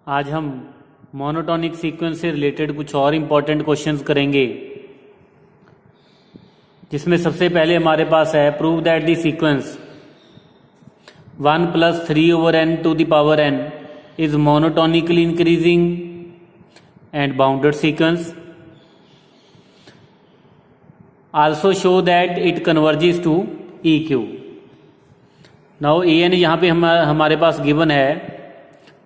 आज हम monotonic sequence से रिलेटेड कुछ और इम्पोर्टेंट क्वेश्चंस करेंगे, जिसमें सबसे पहले हमारे पास है prove that the sequence 1 + 3/n to the power n is monotonically increasing and bounded sequence. Also show that it converges to EQ. Now an यहाँ पे हमारे पास गिवन है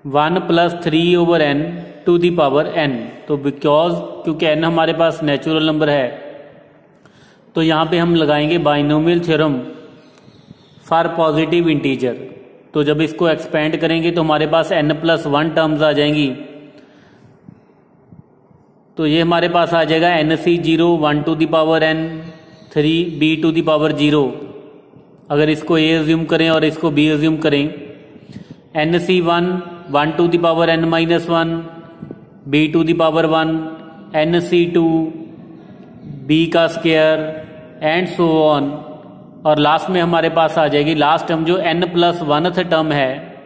1 + 3/n to the power n. तो क्योंकि n हमारे पास natural number है, तो यहाँ पे हम लगाएंगे binomial theorem for positive integer. तो जब इसको एक्सपेंड करेंगे तो हमारे पास n+1 टर्म्स आ जाएंगी. तो ये हमारे पास आ जाएगा nc0 1 to the power n 3 b to the power 0. अगर इसको a एज्यूम करें और इसको b एज्यूम करें, nc1 1 to the power n-1 b to the power 1 nc2 b का स्क्वायर एंड सो ऑन. और लास्ट में हमारे पास आ जाएगी लास्ट टर्म जो n+1th टर्म है,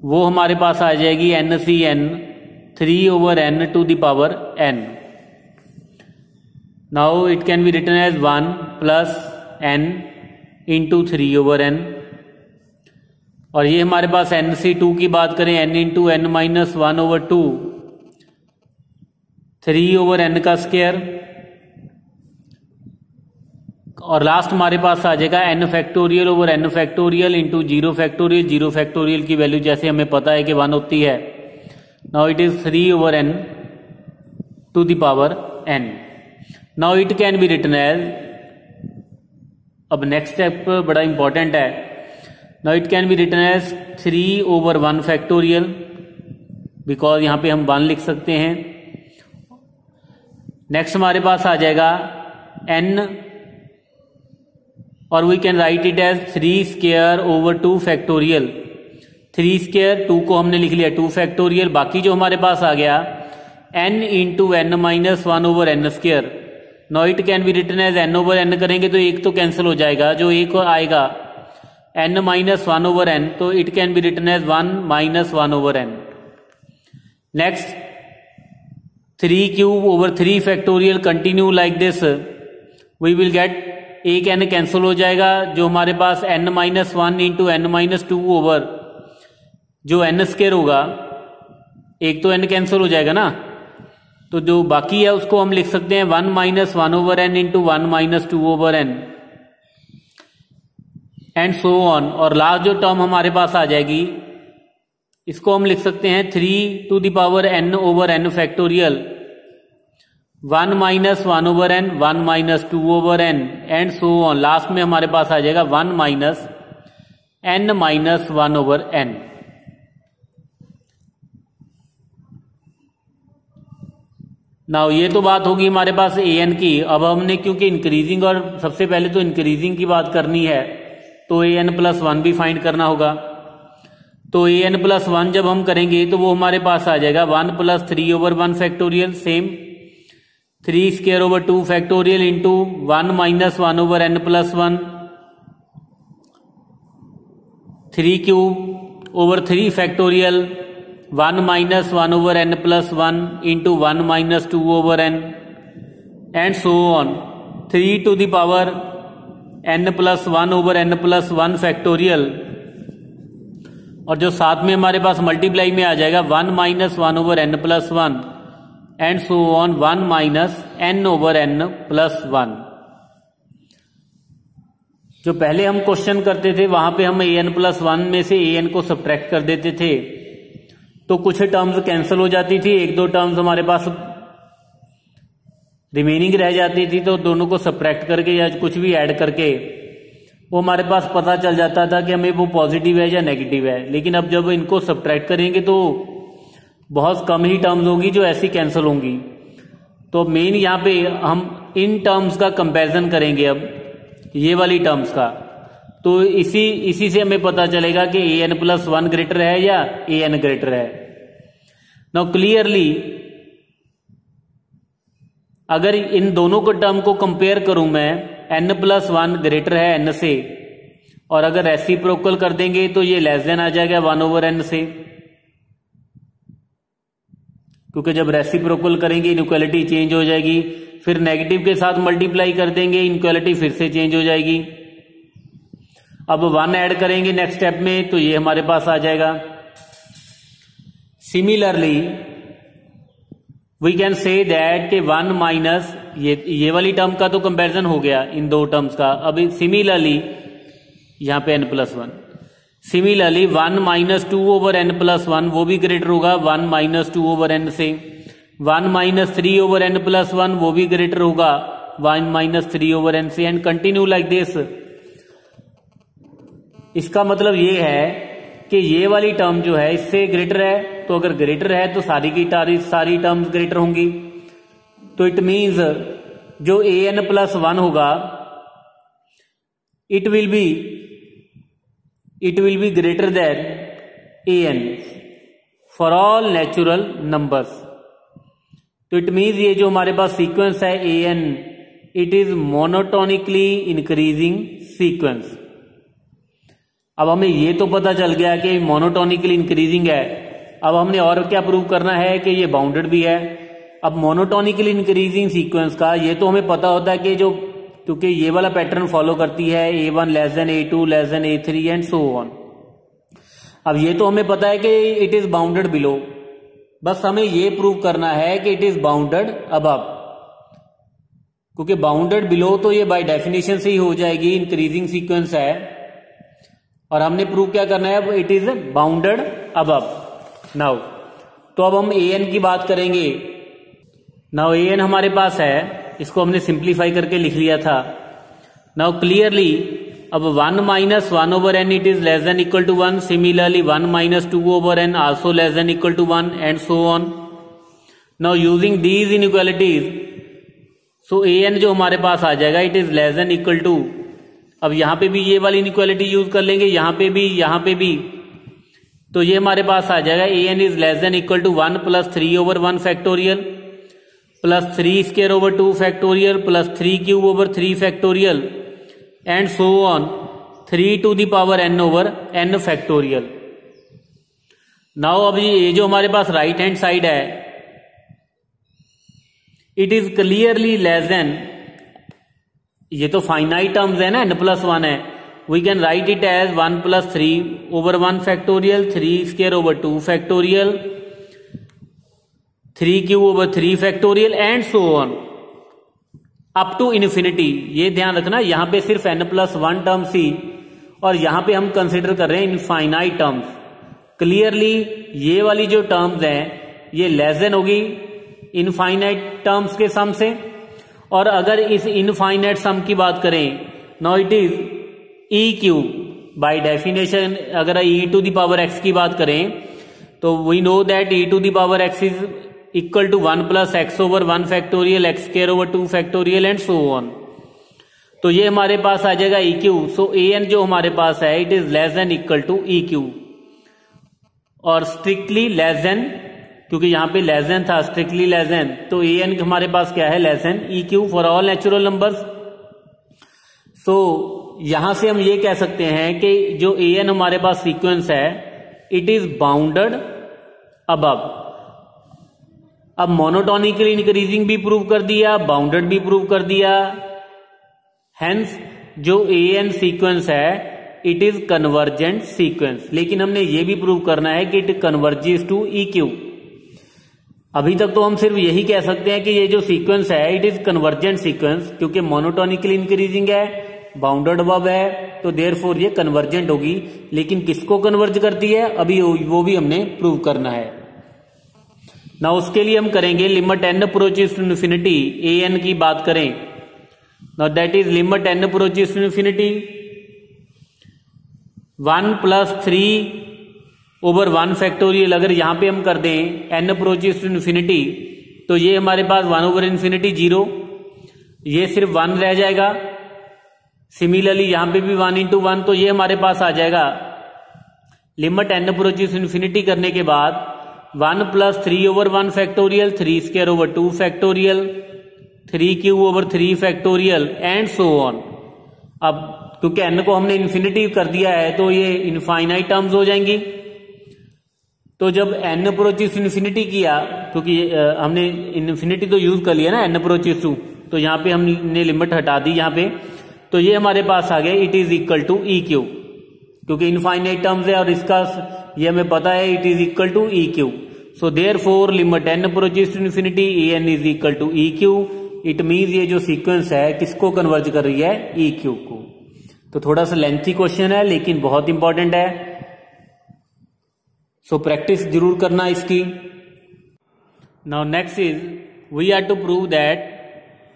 वो हमारे पास आ जाएगी nCn 3/n to the power n. Now it can be written as 1 + n into 3/n. और ये हमारे पास nc2 की बात करें n into n-1/2 3/n का स्क्वायर. और लास्ट हमारे पास आ जाएगा n⁴/n⁴ इंटू 0⁴. 0 की वैल्यू जैसे हमें पता है कि 1 होती है. Now it is 3/n to the power n. Now it can be written as, अब नेक्स्ट स्टेप बड़ा इंपॉर्टेंट है. Now it can be written as 3/1 because यहां पे हम 1 लिख सकते हैं. नेक्स्ट हमारे पास आ जाएगा n, और we can write it as 3² 3² 2 को हमने लिख लिया 2 बाकी जो हमारे पास आ गया n into n-1/n². Now it can be written as n/n करेंगे तो एक तो कैंसिल हो जाएगा, जो एक आएगा n-1/n, तो it can be written as 1 - 1/n. Next 3³ continue like this. We will get एक n कैंसिल हो जाएगा, जो हमारे पास n-1 इंटू n-2 ओवर जो n² होगा, एक तो n कैंसिल हो जाएगा ना, तो जो बाकी है उसको हम लिख सकते हैं 1 - 1/n into 1 - 2/n and so on. और लास्ट जो टर्म हमारे पास आ जाएगी, इसको हम लिख सकते हैं 3 to the power n/n⁴ 1 - 1/n 1 - 2/n and so on. Last में हमारे पास आ जाएगा 1 - n-1/n. नाउ ये तो बात होगी हमारे पास an की. अब हमने क्योंकि इंक्रीजिंग, और सबसे पहले तो इंक्रीजिंग की बात करनी है, तो an+1 भी फाइंड करना होगा. तो an+1 जब हम करेंगे तो वो हमारे पास आ जाएगा 1 + 3/1 same 3² into 1 - 1/n+1 3³ 1 - 1/n+1 into 1 - 2/n and so on 3 to the power n+1/n+1 और जो साथ में हमारे पास मल्टीप्लाई में आ जाएगा 1 - 1/n+1 and so on 1 - n/n+1. जो पहले हम क्वेश्चन करते थे वहां पे हम an+1 में से an को सब्ट्रैक्ट कर देते थे, तो कुछ टर्म्स कैंसिल हो जाती थी, 1-2 टर्म्स हमारे पास रिमेनिंग रह जाती थी, तो दोनों को सब्ट्रैक्ट करके या कुछ भी ऐड करके वो हमारे पास पता चल जाता था कि हमें वो पॉजिटिव है या नेगेटिव है. लेकिन अब जब इनको सब्ट्रैक्ट करेंगे तो बहुत कम ही टर्म्स होंगी जो ऐसी कैंसिल होंगी. तो मेन यहाँ पे हम इन टर्म्स का कंपैरिजन करेंगे, अब ये वाली टर्म्स का. तो इसी से हमें पता चलेगा कि an+1 ग्रेटर है या an ग्रेटर है. नाउ क्लियरली अगर इन दोनों को टर्म को कंपेयर करूं मैं, n+1 ग्रेटर है n से, और अगर रेसिप्रोकल कर देंगे तो ये लेस देन आ जाएगा 1/n से. क्योंकि जब रेसिप्रोकल करेंगे इनइक्वालिटी चेंज हो जाएगी, फिर नेगेटिव के साथ मल्टीप्लाई कर देंगे, इनइक्वालिटी फिर से चेंज हो जाएगी। अब 1 ऐड करेंगे नेक्स्ट स्टेप में, तो ये हमारे पास आ जाएगा। Similarly we can say that के 1 माइनस ये वाली टर्म का तो कंपैरिजन हो गया इन दो टर्म्स का। अब सिमिलरली यहां पे n+1, similarly 1 minus 2 over n+1 वो भी ग्रेटर होगा 1 माइनस 2 ओवर n से। 1 माइनस 3 ओवर n+1 वो भी ग्रेटर होगा 1 माइनस 3 ओवर n से, एंड कंटिन्यू लाइक दिस। इसका मतलब ये है कि ये वाली टर्म जो है इससे ग्रेटर है, तो अगर ग्रेटर है तो सारी की सारी टर्म्स ग्रेटर होंगी। तो इट मीन्स जो an+1 होगा it will be greater than an for all natural numbers. तो इट मीन्स ये जो हमारे पास सीक्वेंस है an, it is monotonically increasing sequence. अब हमें ये तो पता चल गया कि मोनोटोनिकली इंक्रीजिंग है। अब हमने और क्या प्रूव करना है कि ये बाउंडेड भी है। अब मोनोटोनिकली इंक्रीजिंग सीक्वेंस का ये तो हमें पता होता है कि जो, क्योंकि ये वाला पैटर्न फॉलो करती है a1 less than a2 less than a3 and so on. अब ये तो हमें पता है कि इट इज बाउंडेड बिलो, बस हमें ये प्रूव करना है कि इट इज बाउंडेड अबव, क्योंकि बाउंडेड बिलो तो ये बाय डेफिनेशन से ही हो जाएगी, इंक्रीजिंग सीक्वेंस है। और हमने प्रूव क्या करना है, it is bounded above. Now तो अब हम an की बात करेंगे। नाउ an हमारे पास है, इसको हमने सिंप्लीफाई करके लिख लिया था। नाउ क्लियरली अब 1 minus 1 over n it is less than equal to 1, similarly 1 minus 2 over n also less than equal to 1 and so on. Now using these inequalities, so an जो हमारे पास आ जाएगा it is less than equal to, अब यहां पे भी ये वाली इनइक्वालिटी यूज कर लेंगे, यहां पे भी, तो ये हमारे पास आ जाएगा an is less than equal to 1 plus 3 over 1 factorial plus 3 square over 2 factorial plus 3 cube over 3 factorial and so on 3 to the power n over n factorial. Now अब ये जो हमारे पास राइट हैंड साइड है it is clearly less than, ये तो finite terms है ना, n+1 है, we can write it as 1 plus 3 over 1 factorial 3 square over 2 factorial 3 cube over 3 factorial and so on up to infinity. ये ध्यान रखना यहां पे सिर्फ n+1 टर्म थी और यहां पे हम कंसिडर कर रहे हैं इनफाइनाइट टर्म्स। क्लियरली ये वाली जो टर्म्स हैं ये लेस देन होगी इनफाइनाइट टर्म्स के सम से, और अगर इस इनफाइनाइट सम की बात करें, now it is e cube by definition. अगर e to the power x की बात करें तो we know that e to the power x is equal to 1 plus x over 1 factorial x square over 2 factorial and so on. तो ये हमारे पास आ जाएगा ई क्यू। सो an जो हमारे पास है it is less than equal to E Q, और स्ट्रिक्टली लेस देन, क्योंकि यहां पे लेस देन था, स्ट्रिक्टली लेस देन, तो an हमारे पास क्या है, less than E Q for all natural numbers. So यहां से हम ये कह सकते हैं कि जो an हमारे पास सीक्वेंस है इट इज बाउंडेड अबव। अब मोनोटोनिकली इंक्रीजिंग भी प्रूव कर दिया, बाउंडेड भी प्रूव कर दिया, हेंस जो an सीक्वेंस है इट इज कन्वर्जेंट सीक्वेंस। लेकिन हमने ये भी प्रूव करना है कि it converges to E cube. अभी तक तो हम सिर्फ यही कह सकते हैं कि ये जो सीक्वेंस है इट इज कन्वर्जेंट सीक्वेंस, क्योंकि मोनोटोनिकली इंक्रीजिंग है, बाउंडेड अबव है, तो देयरफॉर ये कन्वर्जेंट होगी। लेकिन किसको कन्वर्ज करती है अभी वो भी हमने प्रूव करना है। ना उसके लिए हम करेंगे limit n approaches to infinity, an की बात करें, now that is limit n approaches to infinity 1 plus 3 over 1 factorial. अगर यहां पे हम कर दें n अप्रोचेस टू इन्फिनिटी तो ये हमारे पास 1 ओवर इन्फिनिटी 0, ये सिर्फ 1 रह जाएगा। सिमिलरली यहां पे भी 1 इंटू 1, तो ये हमारे पास आ जाएगा लिमिट n अप्रोचेस इन्फिनिटी करने के बाद 1 plus 3 over 1 factorial 3 square over 2 factorial 3 cube over 3 factorial and so on. अब क्योंकि n को हमने इन्फिनिटी कर दिया है तो ये इनफाइनाइट टर्म्स हो जाएंगी। तो जब n अप्रोचेस इन्फिनिटी किया, क्योंकि हमने इन्फिनिटी तो यूज कर लिया ना n अप्रोचेस टू, तो यहाँ पे हमने लिमिट हटा दी यहाँ पे, तो ये हमारे पास आ गया it is equal to E cube, क्योंकि इनफाइनाइट टर्म्स है और इसका ये हमें पता है it is equal to E cube. So therefore limit n approaches to infinity a n is equal to E cube. It means ये जो सीक्वेंस है किसको कन्वर्ज कर रही है, ई क्यू को। तो थोड़ा सा लेंथी क्वेश्चन है लेकिन बहुत इंपॉर्टेंट है, सो प्रैक्टिस जरूर करना इसकी। Now next is we are to prove that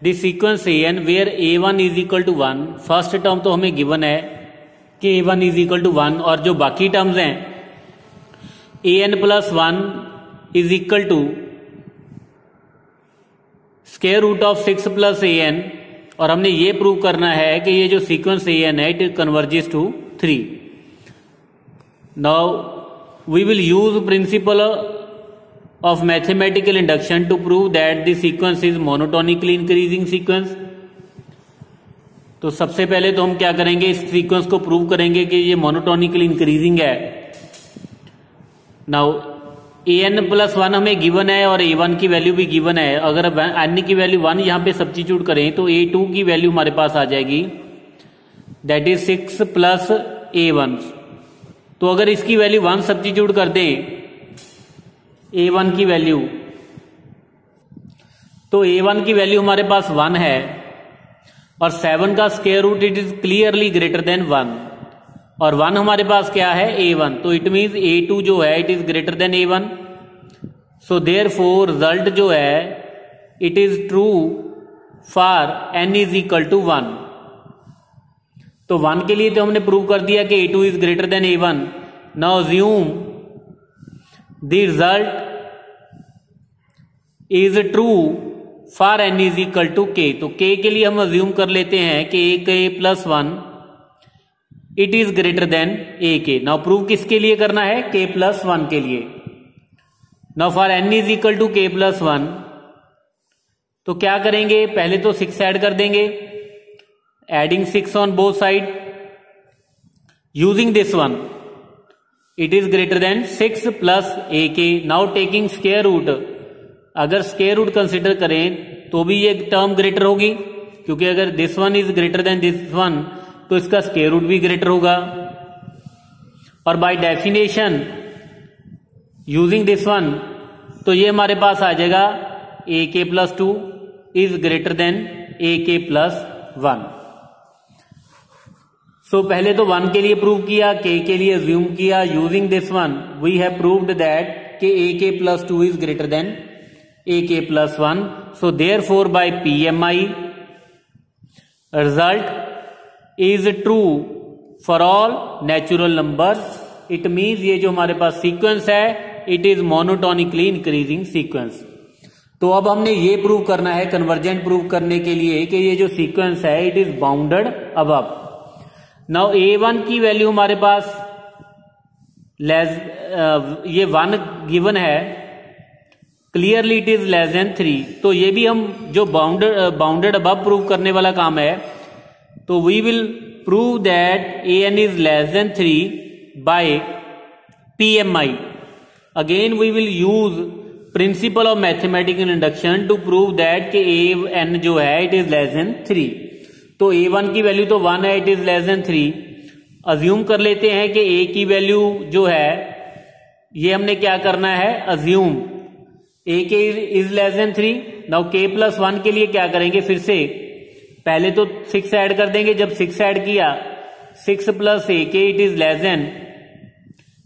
this sequence a n where a one is equal to 1। First term तो हमें गिवन है कि a one is equal to 1, और जो बाकी टर्म्स हैं a n plus 1 is equal to square root of 6 plus a n, और हमने ये प्रूव करना है कि ये जो सीक्वेंस ए एन है it converges to 3। Now we will use principle of mathematical induction to prove that the sequence is monotonically increasing sequence। तो सबसे पहले तो हम क्या करेंगे, इस सीक्वेंस को प्रूव करेंगे कि ये मोनोटोनिकली इंक्रीजिंग है। नाउ ए एन प्लस 1 हमें गिवन है और ए वन की वैल्यू भी गिवन है। अगर एन की वैल्यू 1 यहां पे सब्स्टिट्यूट करें तो ए टू की वैल्यू हमारे पास आ जाएगी, that is 6 plus A one. तो अगर इसकी वैल्यू 1 सब्स्टिट्यूट कर दें A1 की वैल्यू, तो A1 की वैल्यू हमारे पास 1 है, और 7 का square root it is clearly greater than 1, और 1 हमारे पास क्या है, A1। तो इट मीन्स A2 जो है it is greater than A1। So therefore result जो है it is true for n is equal to 1। तो 1 के लिए तो हमने प्रूव कर दिया कि A2 is greater than A1। Now assume the result is true for n is equal to k। तो k के लिए हम अज्यूम कर लेते हैं कि k plus 1 it is greater than a k। Now prove किसके लिए करना है, k प्लस 1 के लिए। Now for n is equal to k plus 1, तो क्या करेंगे, पहले तो 6 ऐड कर देंगे, adding 6 on both side using this one, it is greater than 6 plus a k. Now taking square root, अगर स्क्वायर रूट कंसिडर करें तो भी ये टर्म ग्रेटर होगी, क्योंकि अगर this one is greater than this one तो इसका स्क्वायर रूट भी ग्रेटर होगा। और by definition using this one, तो ये हमारे पास आ जाएगा a k plus 2 is greater then A k plus 1। सो पहले तो 1 के लिए प्रूव किया, k के लिए अज्यूम किया। Using this one we have proved that कि a k plus 2 is greater than a k plus 1। So therefore by PMI result is true for all natural numbers. It means ये जो हमारे पास sequence है it is monotonically increasing sequence. तो अब हमने ये प्रूव करना है, कन्वर्जेंट प्रूव करने के लिए, कि ये जो सीक्वेंस है it is bounded above. Now A1 की वैल्यू हमारे पास ये 1 गिवन है, clearly it is less than 3। तो ये भी हम जो बाउंडेड अबव प्रूव करने वाला काम है, तो we will prove that AN is less than 3 by PMI। Again we will use principle of mathematical induction to prove that कि AN जो है इट इज लेस देन 3। तो A1 की वैल्यू तो 1 है, it is less than 3। Assume कर लेते हैं कि A की वैल्यू जो है ये हमने क्या करना है, अज्यूम A के is less than 3। Now k plus 1 के लिए क्या करेंगे, फिर से पहले तो 6 ऐड कर देंगे। जब 6 ऐड किया 6 प्लस A के it is less then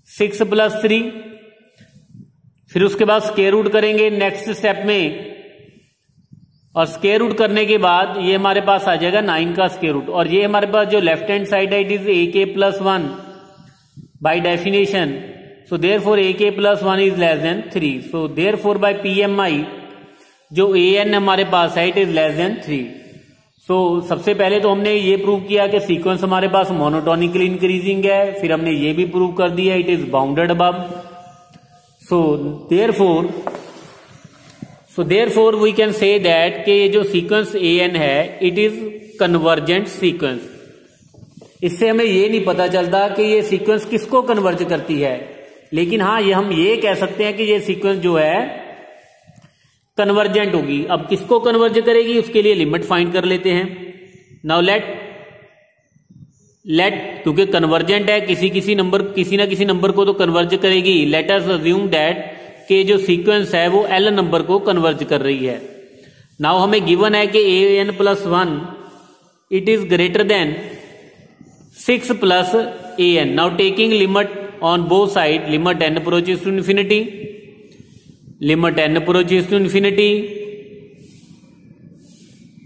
6 plus 3। फिर उसके बाद स्क्वायर रूट करेंगे नेक्स्ट स्टेप में, और स्क्वायर रूट करने के बाद ये हमारे पास आ जाएगा 9 का स्क्वायर रूट। और ये हमारे पास जो लेफ्ट हैंड साइड है it is a k plus 1 by definition. So therefore a k plus 1 is less than 3। So therefore by PMI जो AN हमारे पास है it is less than 3। So सबसे पहले तो हमने ये प्रूव किया कि सीक्वेंस हमारे पास मोनोटोनिकली इंक्रीजिंग है, फिर हमने ये भी प्रूव कर दिया it is bounded above. So therefore we can say that कि ये जो सीक्वेंस AN है इट इज कन्वर्जेंट सीक्वेंस। इससे हमें ये नहीं पता चलता कि ये सीक्वेंस किसको कन्वर्ज करती है, लेकिन हाँ ये हम ये कह सकते हैं कि ये सीक्वेंस जो है कन्वर्जेंट होगी। अब किसको कन्वर्ज करेगी उसके लिए लिमिट फाइंड कर लेते हैं। नाउ लेट क्योंकि कन्वर्जेंट है किसी ना किसी नंबर को तो कन्वर्ज करेगी। लेट अस अज्यूम दैट कि जो सीक्वेंस है वो एल नंबर को कन्वर्ज कर रही है। नाउ हमें गिवन है कि an plus 1 it is greater than 6 plus an। Now taking limit on both side, limit n approaches to infinity, limit n approaches to infinity,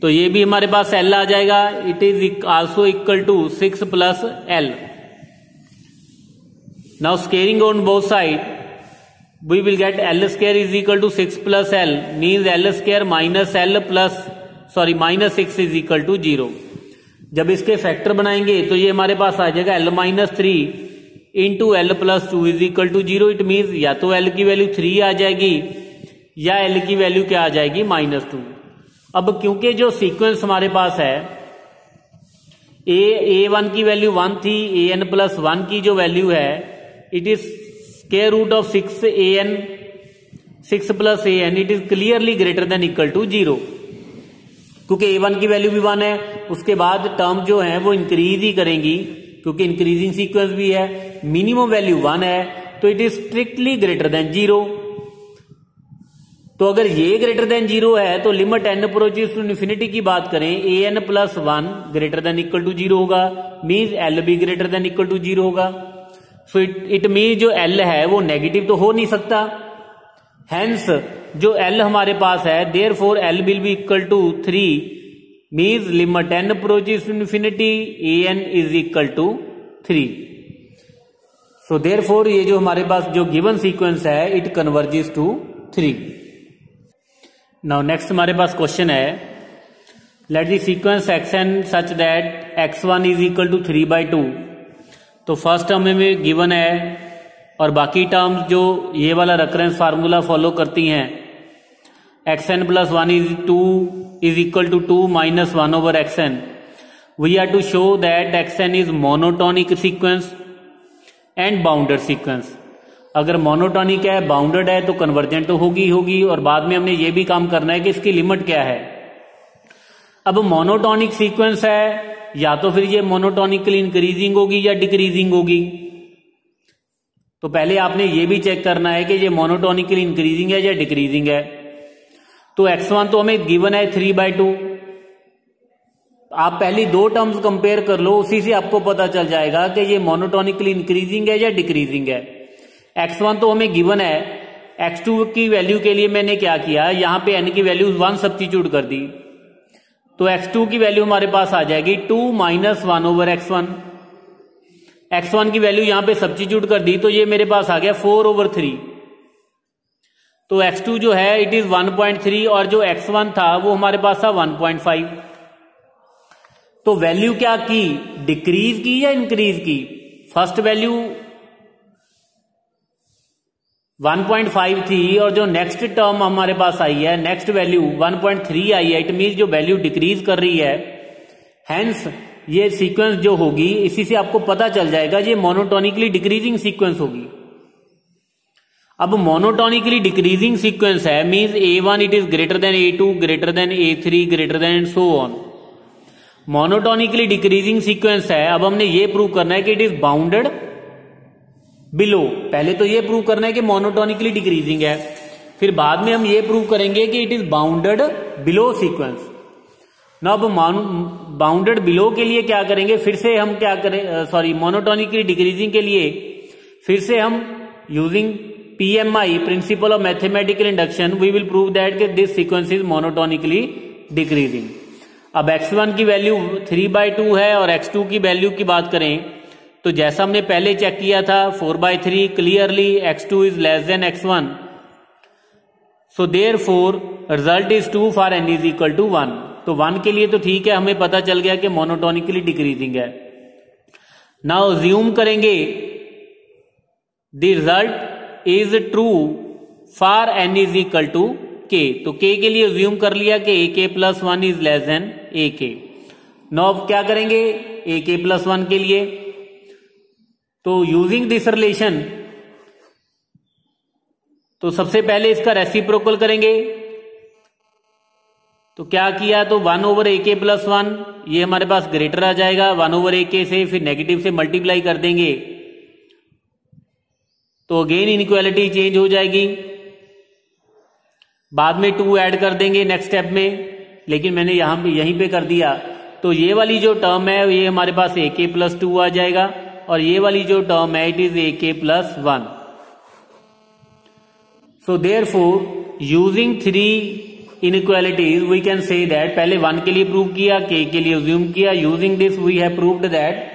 तो ये भी हमारे पास L आ जाएगा। It is also equal to 6 plus L। Now squaring on both side we will get L square is equal to 6 plus L, means L square minus -6 is equal to 0। जब इसके factor बनाएंगे तो ये हमारे पास आ जाएगा L minus 3 into L plus 2 is equal to 0। It means या तो L की वैल्यू 3 आ जाएगी या L की वैल्यू क्या आ जाएगी -2। अब क्योंकि जो सीक्वेंस हमारे पास है a1 की वैल्यू 1 थी, an प्लस 1 की जो वैल्यू है it is square root of 6 plus an, it is clearly greater than equal to 0। क्योंकि a1 की वैल्यू भी 1 है, उसके बाद टर्म जो है वो इंक्रीज ही करेंगी क्योंकि इंक्रीजिंग सीक्वेंस भी है। मिनिमम वैल्यू 1 है तो it is strictly greater than 0। तो अगर ये ग्रेटर देन 0 है तो limit n approaches to infinity की बात करें an plus 1 greater than equal to 0 होगा, मीन्स L भी ग्रेटर देन इक्वल टू 0 होगा। सो इट मीन्स जो L है वो नेगेटिव तो हो नहीं सकता, हेंस जो L हमारे पास है therefore L will be equal to 3, means limit n approaches to infinity an is equal to 3। So therefore ये जो हमारे पास जो गिवन सीक्वेंस है it converges to 3। Now next हमारे पास क्वेश्चन है let the sequence xn such that x1 is equal to 3/2। तो फर्स्ट टर्म में गिवन है और बाकी टर्म्स जो ये वाला रेफरेंस फार्मूला फॉलो करती हैं xn plus 1 is equal to 2 minus 1 over xn। We are to show that xn is monotonic sequence and bounded sequence. अगर मोनोटोनिक है, बाउंडेड है तो कन्वर्जेंट तो होगी और बाद में हमने ये भी काम करना है कि इसकी लिमिट क्या है। अब मोनोटोनिक सीक्वेंस है या तो फिर ये मोनोटोनिकली इंक्रीजिंग होगी या डिक्रीजिंग होगी। तो पहले आपने ये भी चेक करना है कि ये मोनोटोनिकली इंक्रीजिंग है या डिक्रीजिंग है। तो x1 तो हमें गिवन है 3/2। आप पहली दो टर्म्स कंपेयर कर लो, उसी से आपको पता चल जाएगा कि ये मोनोटोनिकली इंक्रीजिंग है या डिक्रीजिंग है। x1 तो हमें गिवन है, x2 की वैल्यू के लिए मैंने क्या किया, यहां पे n की वैल्यू 1 सब्स्टिट्यूट कर दी तो x2 की वैल्यू हमारे पास आ जाएगी 2 माइनस 1 ओवर x1। x1 की वैल्यू यहां पे सब्स्टिट्यूट कर दी तो ये मेरे पास आ गया 4/3। तो x2 जो है इट इज 1.3 और जो x1 था वो हमारे पास था 1.5। तो वैल्यू क्या की, डिक्रीज की या इंक्रीज की। फर्स्ट वैल्यू 1.5 थी और जो नेक्स्ट टर्म हमारे पास आई है नेक्स्ट वैल्यू 1.3 आई है। इट मीन जो वैल्यू डिक्रीज कर रही है, हेंस ये सीक्वेंस जो होगी इसी से आपको पता चल जाएगा ये मोनोटोनिकली डिक्रीजिंग सीक्वेंस होगी। अब मोनोटोनिकली डिक्रीजिंग सीक्वेंस है means a1 it is greater than a2 greater than a3 greater than so on. Monotonically decreasing sequence है, अब हमने ये प्रूव करना है कि इट इज बाउंडेड बिलो। पहले तो ये प्रूव करना है कि मोनोटोनिकली डिक्रीजिंग है, फिर बाद में हम ये प्रूव करेंगे कि it is bounded below sequence. ना अब बाउंडेड बिलो के लिए क्या करेंगे, फिर से हम क्या करें, सॉरी मोनोटोनिकली डिक्रीजिंग के लिए फिर से हम using PMI principle of mathematical induction we will prove that this sequence is monotonically decreasing. अब x1 की वैल्यू 3/2 है और x2 की वैल्यू की बात करें तो जैसा हमने पहले चेक किया था 4/3 clearly x2 is less than x1। So therefore result is 2 for n is equal to 1। तो 1 के लिए तो ठीक है, हमें पता चल गया कि मोनोटोनिकली डिक्रीजिंग है। नाउ अज्यूम करेंगे the result is true for n is equal to k। तो k के लिए अज्यूम कर लिया कि ak plus 1 is less then ak। Now अब क्या करेंगे ak प्लस 1 के लिए, तो यूजिंग दिस रिलेशन तो सबसे पहले इसका रेसिप्रोकल करेंगे। तो क्या किया, तो 1/ak प्लस 1 ये हमारे पास ग्रेटर आ जाएगा 1/ak से, फिर नेगेटिव से मल्टीप्लाई कर देंगे तो अगेन इनइक्वालिटी चेंज हो जाएगी। बाद में 2 ऐड कर देंगे नेक्स्ट स्टेप में, लेकिन मैंने यहीं पे कर दिया। तो ये वाली जो टर्म है ये हमारे पास ak प्लस 2 आ जाएगा, और ये वाली जो टर्म है it is ak plus 1। So therefore using 3 inequalities we can say that, पहले 1 के लिए प्रूव किया, k के लिए अज्यूम किया, using this we have proved that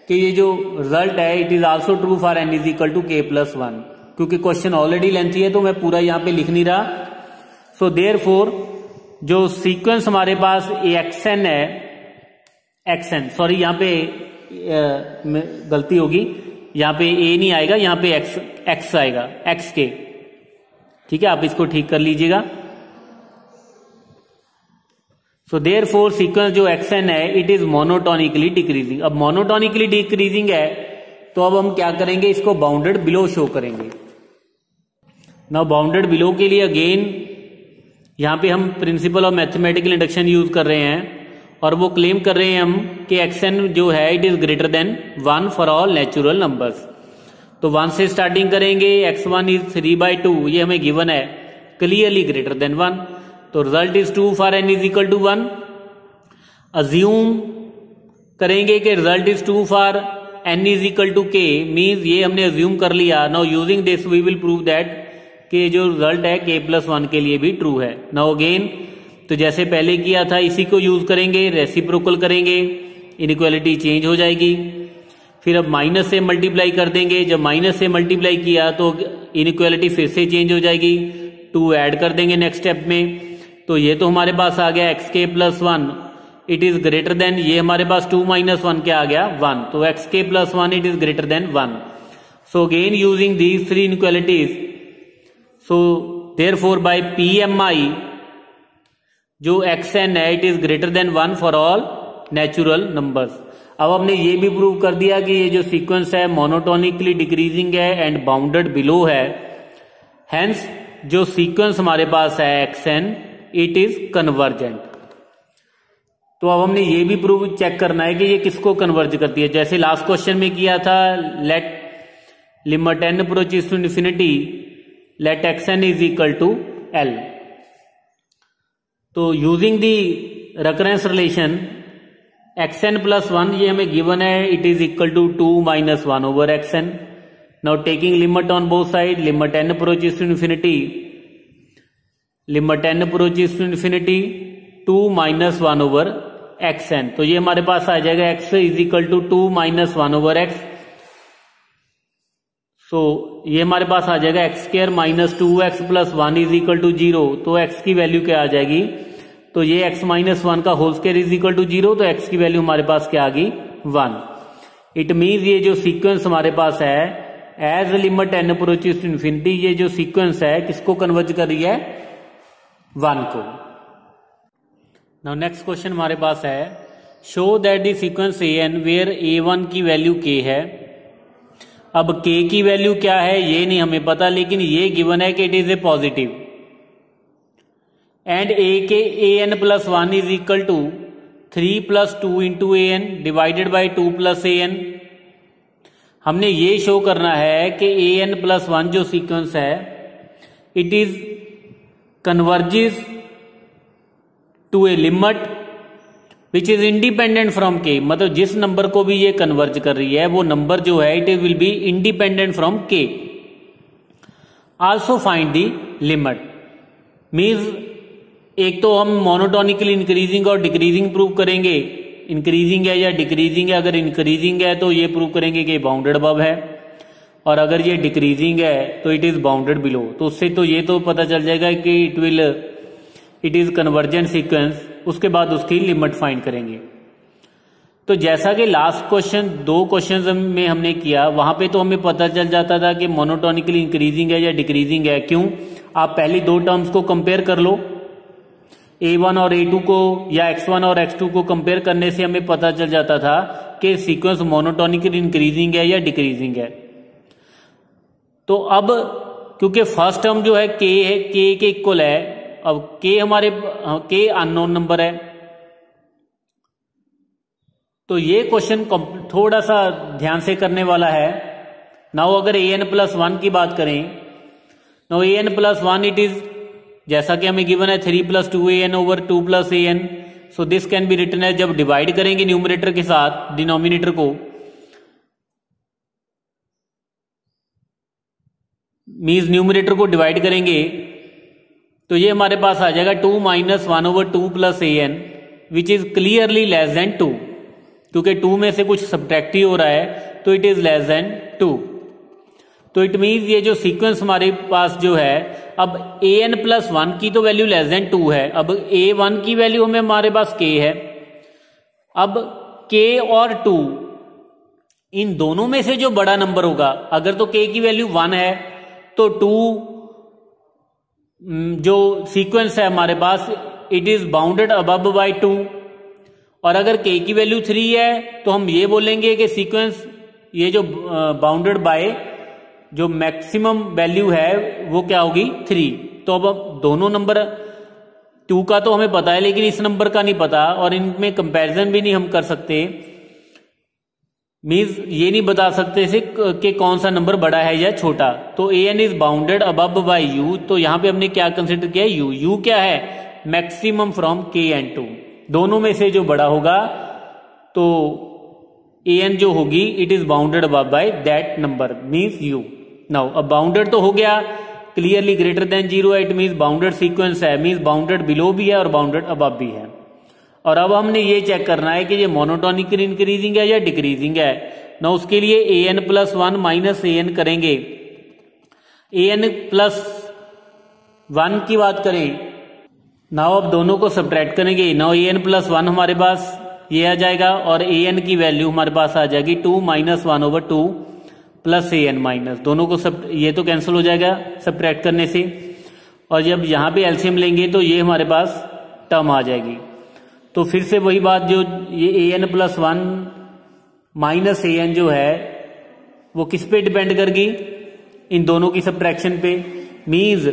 कि ये जो रिजल्ट है it is also true for n is equal to k plus 1। क्योंकि क्वेश्चन ऑलरेडी लेंथी है तो मैं पूरा यहां पे लिख नहीं रहा। सो देयरफॉर जो सीक्वेंस हमारे पास xn है, xn सॉरी यहां पे गलती होगी, यहां पे a नहीं आएगा, यहां पे x आएगा, x के, ठीक है, आप इसको ठीक कर लीजिएगा। सो देयरफॉर सीक्वेंस जो xn है इट इज मोनोटोनिकली डिक्रीजिंग। अब मोनोटोनिकली डिक्रीजिंग है तो अब हम क्या करेंगे, इसको बाउंडेड बिलो शो करेंगे। नाउ बाउंडेड बिलो के लिए अगेन यहां पे हम principal of mathematical induction use कर रहे हैं, और वो क्लेम कर रहे हैं हम कि xn जो है it is greater than 1 for all natural numbers. तो 1 से स्टार्टिंग करेंगे, x1 इज 3/2 ये हमें गिवन है, क्लियरली ग्रेटर देन 1। तो result is 2 for n is equal to 1। Assume करेंगे कि result is 2 for n is equal to k, means ये हमने अज्यूम कर लिया। Now using this we will prove that कि जो रिजल्ट है k प्लस 1 के लिए भी ट्रू है। नाउ अगेन तो जैसे पहले किया था इसी को यूज करेंगे, रेसिप्रोकल करेंगे, इनइक्वालिटी चेंज हो जाएगी। फिर अब माइनस से मल्टीप्लाई कर देंगे, जब माइनस से मल्टीप्लाई किया तो इनइक्वालिटी फिर से चेंज हो जाएगी, 2 ऐड कर देंगे नेक्स्ट स्टेप में। तो ये तो हमारे पास आ गया xk plus 1 it is greater then, ये हमारे पास 2 माइनस 1 क्या आ गया 1, तो xk plus 1 it is greater than 1। So again using these 3 inequalities, so therefore by PMI जो xn है it is greater than 1 for all natural numbers. अब हमने ये भी प्रूव कर दिया कि ये जो सीक्वेंस है मोनोटोनिकली डिक्रीजिंग है एंड बाउंडेड बिलो है, हेंस जो सीक्वेंस हमारे पास है xn इट इज कन्वर्जेंट। तो अब हमने ये भी प्रूव चेक करना है कि ये किसको कन्वर्ज करती है, जैसे लास्ट क्वेश्चन में किया था, let limit n approaches to infinity let xn is equal to l। तो using the recurrence relation xn plus 1 ये हमें गिवन है, it is equal to 2 minus 1 over xn। Now taking limit on both side, limit n approaches to infinity, limit n approaches to infinity 2 minus 1 over xn। तो ये हमारे पास आ जाएगा x is equal to 2 minus 1 over x। So ये हमारे पास आ जाएगा x square minus 2x plus 1 is equal to 0। तो x की वैल्यू क्या आ जाएगी, तो ये x माइनस 1 का whole square is equal to 0, तो x की वैल्यू हमारे पास क्या आ गई 1। इट मीन्स ये जो सीक्वेंस हमारे पास है as limit n approaches to infinity, ये जो सीक्वेंस है किसको कन्वर्ज कर रही है 1 को। नाउ नेक्स्ट क्वेश्चन हमारे पास है, show that the sequence an where a1 की वैल्यू k है। अब k की वैल्यू क्या है ये नहीं हमें पता, लेकिन ये गिवन है कि it is a positive and an plus 1 is equal to 3 plus 2 into an divided by 2 plus an। हमने ये शो करना है कि an प्लस 1 जो सीक्वेंस है it is converges to a limit which is independent from k, मतलब जिस number को भी ये कन्वर्ज कर रही है वो नंबर जो है it will be independent from k। Also find the limit, means एक तो हम मोनोटोनिकली इंक्रीजिंग और डिक्रीजिंग प्रूव करेंगे, इंक्रीजिंग है या डिक्रीजिंग है। अगर इंक्रीजिंग है तो ये प्रूव करेंगे कि बाउंडेड अबव है, और अगर ये डिक्रीजिंग है तो इट इज बाउंडेड बिलो। तो उससे तो ये तो पता चल जाएगा कि इट इज कन्वर्जेंट सीक्वेंस, उसके बाद उसकी लिमिट फाइंड करेंगे। तो जैसा कि लास्ट क्वेश्चन 2 क्वेश्चन में हमने किया, वहां पे तो हमें पता चल जाता था कि मोनोटोनिकली इंक्रीजिंग है या डिक्रीजिंग है। क्यों, आप पहली 2 टर्म्स को कंपेयर कर लो, a1 और a2 को या x1 और x2 को कंपेयर करने से हमें पता चल जाता था कि सीक्वेंस मोनोटोनिकली इंक्रीजिंग है या डिक्रीजिंग है। तो अब क्योंकि फर्स्ट टर्म जो है के है, के के इक्वल है। अब के हमारे के अननोन नंबर है, तो ये क्वेश्चन थोड़ा सा ध्यान से करने वाला है। नाउ अगर an+1 की बात करें, नाउ an+1 इट इज, जैसा कि हमें गिवन है 3 + 2an/2 + an, so this can be written as, जब डिवाइड करेंगे न्यूमरेटर के साथ डिनोमिनेटर को, मीन्स न्यूमरेटर को डिवाइड करेंगे, तो ये हमारे पास आ जाएगा 2 - 1/2 + an which is clearly less then 2, क्योंकि 2 में से कुछ सब्ट्रैक्ट हो रहा है, तो इट इज लेस देन 2। तो इट मीन्स ये जो सीक्वेंस हमारे पास जो है, अब an+1 की तो वैल्यू लेस देन 2 है, अब a1 की वैल्यू हमें हमारे पास k है। अब k और 2 इन दोनों में से जो बड़ा नंबर होगा, अगर तो k की वैल्यू 1 है तो 2 जो सीक्वेंस है हमारे पास, it is bounded above by 2, और अगर k की वैल्यू 3 है तो हम ये बोलेंगे कि सीक्वेंस ये जो बाउंडेड बाय जो मैक्सिमम वैल्यू है वो क्या होगी 3। तो अब दोनों नंबर 2 का तो हमें पता है, लेकिन इस नंबर का नहीं पता, और इनमें कंपैरिजन भी नहीं हम कर सकते, मीन्स ये नहीं बता सकते से कि कौन सा नंबर बड़ा है या छोटा। तो an is bounded above by u, तो यहां पे हमने क्या कंसिडर किया, u क्या है, मैक्सिमम फ्रॉम k एंड 2, दोनों में से जो बड़ा होगा, तो an जो होगी it is bounded above by that number means u। Now अब बाउंडेड तो हो गया, क्लियरली ग्रेटर देन 0 है, इट मीन्स बाउंडेड सीक्वेंस है, मीन्स बाउंडेड बिलो भी है और बाउंडेड अबव भी है। और अब हमने ये चेक करना है कि ये मोनोटोनिकली इंक्रीजिंग है या डिक्रीजिंग है। ना उसके लिए an+1 - an करेंगे। an+1 की बात करें, नाउ अब दोनों को सब्ट्रैक्ट करेंगे। नाउ an+1 हमारे पास ये आ जाएगा, और an की वैल्यू हमारे पास आ जाएगी 2 - 1/2 + an-, दोनों को सब ये तो कैंसिल हो जाएगा सब्ट्रैक्ट करने से, और जब यहां पे एलसीएम लेंगे तो ये हमारे पास टर्म आ जाएगी। तो फिर से वही बात, जो ये an+1 - an जो है वो किस पे डिपेंड करेगी, इन दोनों की सब्ट्रैक्शन पे। मीन्स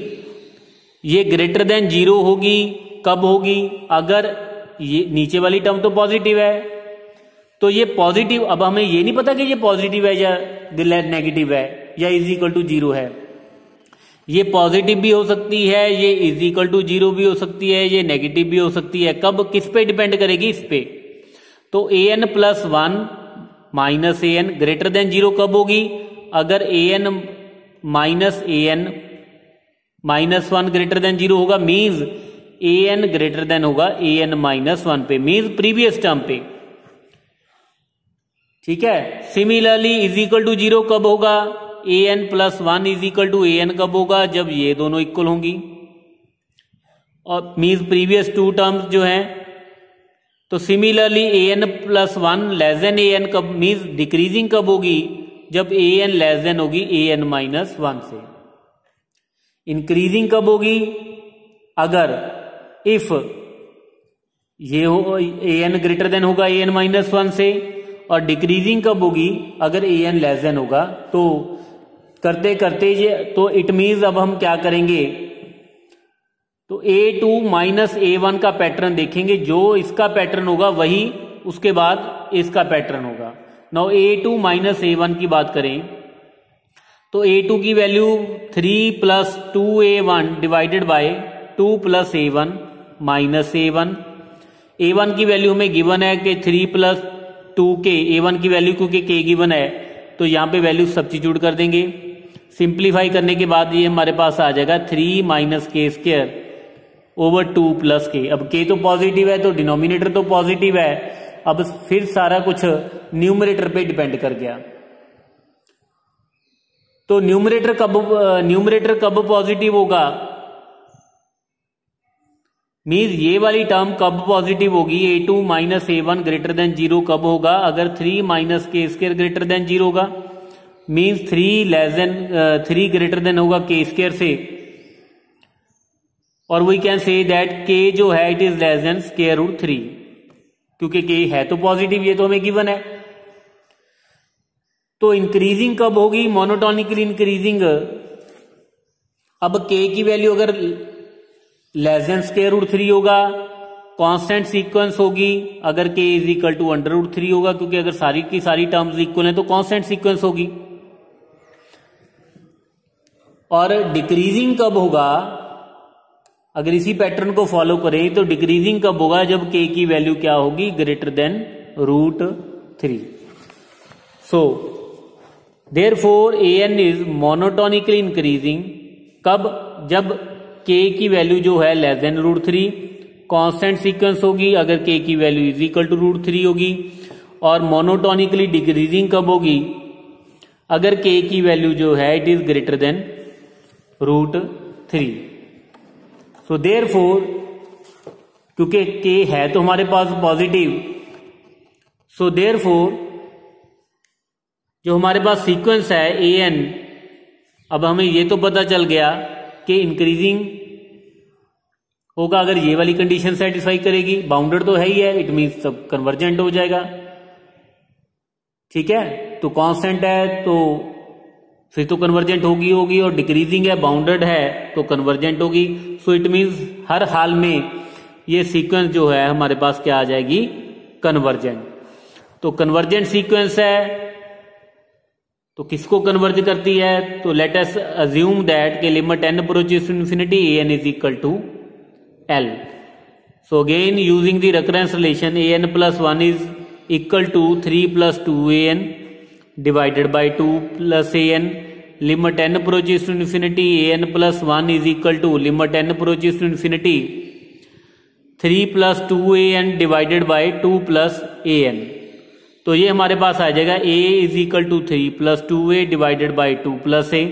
ये ग्रेटर देन 0 होगी, कब होगी, अगर ये नीचे वाली टर्म तो पॉजिटिव है, तो ये पॉजिटिव, अब हमें ये नहीं पता कि ये पॉजिटिव है या नेगेटिव है या =0 है, ये पॉजिटिव भी हो सकती है, ये =0 भी हो सकती है, ये नेगेटिव भी हो सकती है। कब, किस पे डिपेंड करेगी, इस पे। तो an+1 - an ग्रेटर देन 0 कब होगी, अगर an - an-1 ग्रेटर देन 0 होगा, मीन्स an ग्रेटर देन होगा an-1 पे, मीन्स प्रीवियस टर्म पे। ठीक है। सिमिलरली =0 कब होगा, an+1 = an कब होगा, जब ये दोनों इक्वल होंगी, और मीन्स प्रीवियस 2 टर्म्स जो हैं। तो similarly an+1 less than an कब, मीन्स डिक्रीजिंग कब होगी, जब an लेस देन होगी an-1 से। इंक्रीजिंग कब होगी, अगर इफ ये हो an ग्रेटर देन होगा an-1 से, और डिक्रीजिंग कब होगी, अगर an लेस देन होगा। तो करते करते ये, तो इट मीन्स अब हम क्या करेंगे, तो a2 - a1 का पैटर्न देखेंगे, जो इसका पैटर्न होगा वही उसके बाद इसका पैटर्न होगा। नाउ a2 - a1 की बात करें, तो a2 की value 3 + 2a1 divided by 2 + a1 - a1। a1 की वैल्यू हमें गिवन है कि 3 + 2k, a1 की वैल्यू क्योंकि k गिवन है, तो यहां पे वैल्यू सब्स्टिट्यूट कर देंगे। सिंप्लीफाई करने के बाद ये हमारे पास आ जाएगा 3 - k² / 2 + k। अब k तो पॉजिटिव है, तो डिनोमिनेटर तो पॉजिटिव है, अब फिर सारा कुछ न्यूमरेटर पे डिपेंड कर गया। तो न्यूमरेटर कब पॉजिटिव होगा, मीन्स ये वाली टर्म कब पॉजिटिव होगी, a2 - a1 ग्रेटर देन 0 कब होगा, अगर 3 - k² ग्रेटर देन 0 होगा, मीन्स 3 ग्रेटर देन होगा k² से, और we can say that k जो है इट इज लेस देन √3, क्योंकि k है तो पॉजिटिव, ये तो हमें गिवन है। तो इंक्रीजिंग कब होगी, मोनोटोनिकली इंक्रीजिंग अब k की वैल्यू अगर लेस देन स्क्वायर रूट 3 होगा, कांस्टेंट सीक्वेंस होगी, अगर k is equal to under root 3 होगा, क्योंकि अगर सारी की सारी टर्म्स इक्वल है तो कांस्टेंट सीक्वेंस होगी। और डिक्रीजिंग कब होगा, अगर इसी पैटर्न को फॉलो करें तो डिक्रीजिंग कब होगा, जब k की वैल्यू क्या होगी, greater than root 3। So therefore an is monotonically increasing कब, जब k की वैल्यू जो है less than root 3, constant sequence होगी अगर k की value is equal to root 3 होगी, और मोनोटोनिकली डिक्रीजिंग कब होगी, अगर k की वैल्यू जो है it is greater than root 3। So therefore क्योंकि k है तो हमारे पास पॉजिटिव, सो देयरफॉर जो हमारे पास सीक्वेंस है an, अब हमें ये तो पता चल गया कि इंक्रीजिंग होगा अगर ये वाली कंडीशन सेटिस्फाई करेगी, बाउंडेड तो है ही है, इट मीन्स सब कन्वर्जेंट हो जाएगा। ठीक है, तो कांस्टेंट है तो फिर तो कन्वर्जेंट होगी, और डिक्रीजिंग है, बाउंडेड है तो कन्वर्जेंट होगी। सो इट मीन्स हर हाल में ये सीक्वेंस जो है हमारे पास क्या आ जाएगी, कन्वर्जेंट। तो कन्वर्जेंट सीक्वेंस है तो किसको कन्वर्ज करती है, तो लेट अस अज्यूम दैट के limit n approaches to infinity an is equal to L. So again using the recurrence relation an plus 1 is equal to 3 plus 2an divided by 2 plus an, limit n approaches to infinity an plus 1 is equal to limit n approaches to infinity 3 plus 2an divided by 2 plus an। तो ये हमारे पास आ जाएगा a is equal to 3 plus 2a divided by 2 plus a।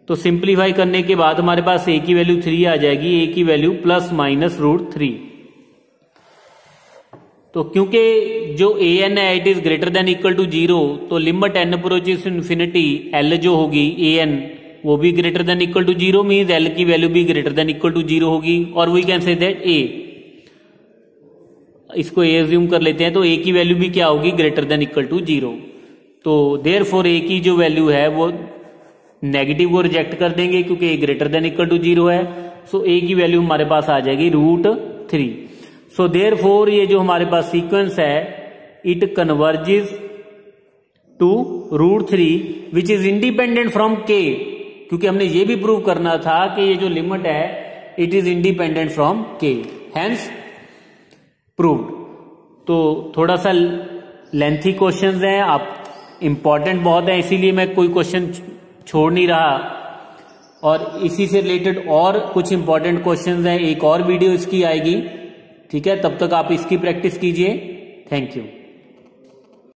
तो simplify करने के बाद हमारे पास a की वैल्यू 3 आ जाएगी, a की वैल्यू प्लस माइनस रूट 3। तो क्योंकि जो an है it is greater than equal to 0, तो limit n approaches to infinity l जो होगी an वो भी greater than equal to 0 means l की वैल्यू भी ग्रेटर देन इक्वल टू 0 होगी, और we can say that a, इसको a अज्यूम कर लेते हैं, तो a की वैल्यू भी क्या होगी, ग्रेटर देन इक्वल टू 0। तो देयरफॉर a की जो वैल्यू है वो नेगेटिव को रिजेक्ट कर देंगे क्योंकि a greater than equal to 0 है। सो a की वैल्यू हमारे पास आ जाएगी रूट 3। सो देयरफॉर ये जो हमारे पास सीक्वेंस है it converges to root 3 which is independent from k, क्योंकि हमने ये भी प्रूव करना था कि ये जो लिमिट है it is independent from k, hence proved. तो थोड़ा सा लेंथी क्वेश्चंस हैं, आप इंपॉर्टेंट बहुत है, इसीलिए मैं कोई क्वेश्चन छोड़ नहीं रहा, और इसी से रिलेटेड और कुछ इंपॉर्टेंट क्वेश्चंस हैं, एक और वीडियो इसकी आएगी। ठीक है, तब तक आप इसकी प्रैक्टिस कीजिए। Thank you.